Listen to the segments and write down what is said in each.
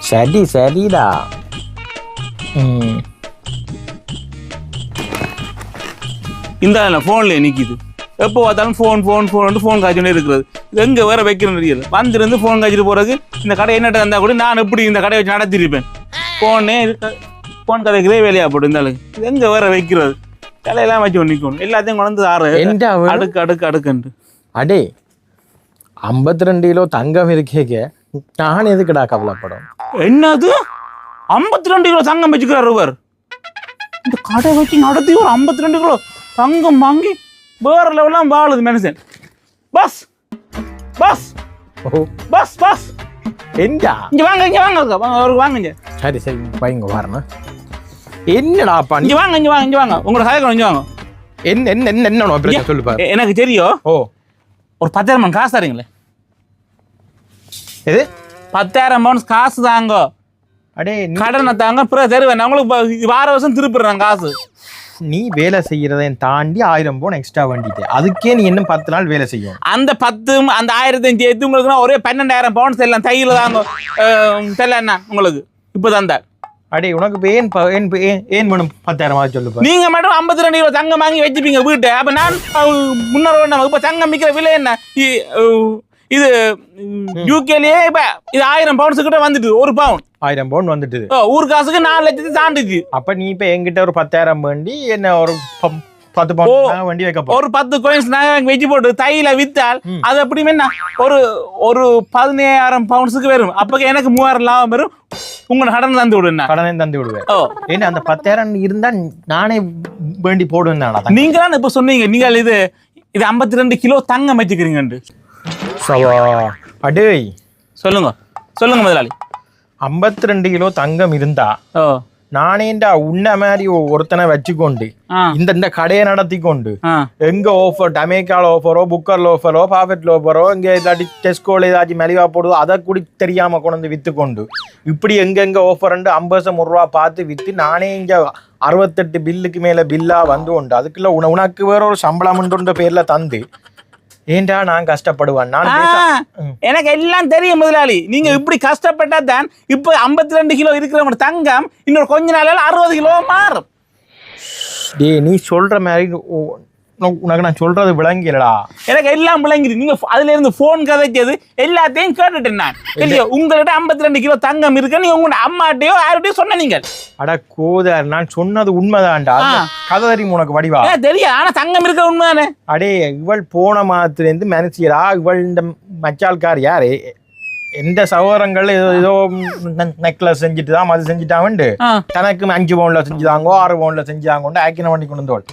சரிடா. இந்த ஃபோன்ல நிற்கிது, எப்போ பார்த்தாலும் ஃபோன் காய்ச்சோன்னே இருக்கிறது. இது எங்கே வேற வைக்கணும் தெரியல. வந்திருந்து ஃபோன் காய்ச்சிட்டு போகிறதுக்கு இந்த கடை என்னட்ட இருந்தால் கூட நான் எப்படி இந்த கடையை வச்சு நடத்திருப்பேன். ஃபோன் கதைக்கிறே வேலையாக போட்டு இந்த அளவுக்கு இது எங்கே வேற வைக்கிறது. கலையெல்லாம் வச்சு நிற்கணும், எல்லாத்தையும் கொண்டு வந்து அடுக்குன்ட்டு. அடே 52 கிலோ தங்கம் இருக்கே, நான் எதுக்குடா கவலைப்படும்? என்னது 52 கிலோ தங்கம் வச்சுக்கிறார் இவர்? இந்த கடை வச்சு நடத்தி ஒரு 52 கிலோ தங்கம் வாங்கி வேற லெவலாம் வாழுது மனுஷன். பஸ் பஸ் பஸ் பஸ் என்னடா இங்க வாங்க. சரி வைங்க வரணும். என்னடாப்பா இங்க வாங்க உங்களோட கதை இங்க வாங்க. என்ன சொல்லுப்பா. எனக்கு தெரியும். ஒரு 10,000 காசு தரீங்களே? எது 10,000 பவுன்ஸ் காசு தாங்க. அடே கடனை தாங்க, பிறகு தருவேன். உங்களுக்கு வார வருஷம் திருப்பிடுறேன் காசு. நீ வேலை செய்யறதையும் தாண்டி 1000 பவுன் எக்ஸ்ட்ரா வண்டிட்டு, அதுக்கே நீ இன்னும் 10 நாள் வேலை செய்யும். அந்த 10 அந்த 1000 சேர்த்து உங்களுக்கு ஒரே 12,000 பவுன்ஸ் எல்லாம் தையில தாங்க தெரியல உங்களுக்கு இப்ப தந்த. அடே உனக்கு ஏன் வேணும் 10,000 சொல்லுப்பா. நீங்க மட்டும் 52 கிலோ தங்கம் வாங்கி வச்சுப்பீங்க வீட்டை. அப்ப நான் முன்னோர் இப்ப தங்கம் விற்கிற விலை என்ன? இது யூகேலயே இப்ப இது 1000 பவுன்ஸ் கிட்ட வந்துட்டு, ஒரு பவுன் 1000 பவுன் வந்துட்டு ஊர் காசுக்கு 4 லட்சத்தை தாண்டுச்சு. அப்ப நீ இப்ப என்கிட்ட ஒரு 10,000 வண்டி என்ன ஒரு 10 பவுன் வண்டி வைக்க ஒரு 10 கோயின்ஸ் நான் வெச்சு போட்டு தையில வித்தால் அது எப்படி என்ன ஒரு 17,000 பவுன்ஸுக்கு வரும். அப்ப எனக்கு 3,000 லாபம் வரும். உங்களை கடன் தந்து விடுவேன். கடனை தந்து விடுவேன். ஏன்னா அந்த 10,000 இருந்தா நானே வேண்டி போடுவேன். நீங்க தான் இப்ப சொன்னீங்க நீங்கள் இது 52 கிலோ தங்கம் வச்சுக்கிறீங்க. அடே சொல்லுங்க முதலாளி. 52 கிலோ தங்கம் இருந்தா நானேண்டா உன்ன மாதிரி ஒருத்தனை வச்சுக்கொண்டு இந்த கடையை நடத்தி கொண்டு எங்க ஆஃபர் டமேக்கால ஆஃபரோ புக்கர்ல ஆஃபரோ பாஃபெட்ல ஆஃபரோ இங்க ஏதாச்சும் டெஸ்கோல ஏதாச்சும் மெலிவா போடுதோ அதை கூட தெரியாம கொண்டு வித்து கொண்டு இப்படி எங்கெங்க ஆஃபர் 50 ரூபா பார்த்து வித்து நானே இங்க 68 பில்லுக்கு மேல பில்லா வந்து உண்டு. அதுக்குள்ள உனக்கு வேற ஒரு சம்பளம்ன்ற பேர்ல தந்து ஏண்டா நான் கஷ்டப்படுவேன். எனக்கு எல்லாம் தெரியும் முதலாளி. நீங்க இப்படி கஷ்டப்பட்டா தான் இப்ப 52 கிலோ இருக்கிறவங்க தங்கம் இன்னொரு கொஞ்ச நாளால 60 கிலோ மாறும். நீ சொல்ற மாதிரி உனக்கு நான் சொல்றது விளங்கிலடா. எனக்கு எல்லாம் விளங்கிது. நீங்க அதுல இருந்து போன் கதைச்சது எல்லாத்தையும் கேட்டுட்டேன் நான். இல்லையா உங்கள்கிட்ட 52 கிலோ தங்கம் இருக்கு, நீங்க உங்க அம்மாட்டையோ யார்கிட்டயோ சொன்ன நீங்கள். அட கோதார், நான் சொன்னது உண்மைதான்டா. கதை தெரியும் உனக்கு வடிவா தெரியும். ஆனா தங்கம் இருக்க உண்மைதானே. அடே இவள் போன மாதத்துல இருந்து மனுஷியரா இவள் இந்த மச்சால்கார் யாரு எந்த சகோதரங்கள் ஏதோ நெக்லஸ் செஞ்சுட்டு தான் அது செஞ்சுட்டாண்டு தனக்கு 5 பவுன்ல செஞ்சுதாங்கோ 6 பவுன்ல செஞ்சுதாங்கோ ஆக்கின வண்டி கொண்டு வந்தோள்.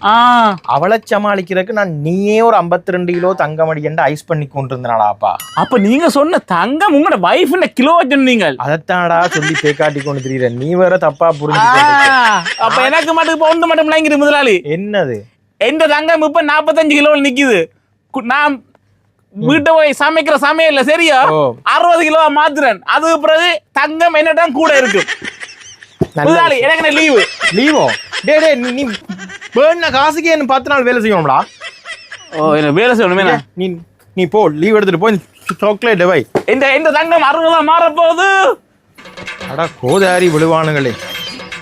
அவளை சமாளிக்கிறதுக்கு நான் நீயே ஒரு 52 கிலோ தங்கம் அடிக்கண்டு ஐஸ் பண்ணி கொண்டு இருந்தனாடாப்பா. அப்ப நீங்க சொன்ன தங்கம் உங்களோட வைஃப் கிலோ சொன்னீங்க. அதைத்தானடா சொல்லி பேக்காட்டி கொண்டு தெரியற. நீ வேற தப்பா புரிஞ்சு. அப்ப எனக்கு மட்டும் இப்ப ஒன்று மட்டும் விளங்கிடு முதலாளி. என்னது? எந்த தங்கம் இப்ப 45 கிலோ நிக்குது. நான் வீட்டை போய் சமைக்கிற சமையல்ல சரியா 60 கிலோ மாத்துறேன். அதுக்கு பிறகு தங்கம் என்னதான் கூட இருக்கு. எனக்கு லீவோ நீ வேணா காசுக்கு என்ன 10 நாள் வேலை செய்யணும்டா. என்ன வேலை செய்யணுமே? நீ போ லீவ் எடுத்துட்டு போய் சாக்லேட் வை. இந்த தங்கம் 60 மாறப்போகுது. அடா கோதாரி விழுவானுங்களே,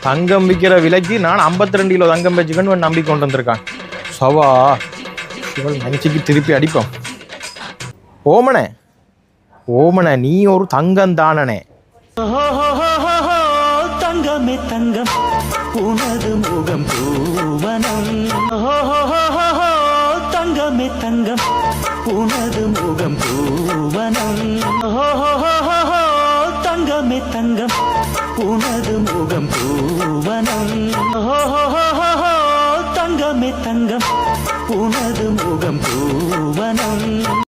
தங்கம் விற்கிற விலைக்கு நான் 52 கிலோ தங்கம் வச்சுக்கன்னு நம்பி கொண்டு வந்திருக்கான். சவா இவள் மனுஷிக்கு திருப்பி அடிப்போம். ஓமனே நீ ஒரு தங்கம் தானே. தங்கமே தங்கம் உனது முகம் பூவனம். தங்கமே தங்கம் உனது முகம் பூவனம். தங்கமே தங்கம் உனது முகம் பூவனம். தங்கமே தங்கம் உனது முகம் பூவனம்.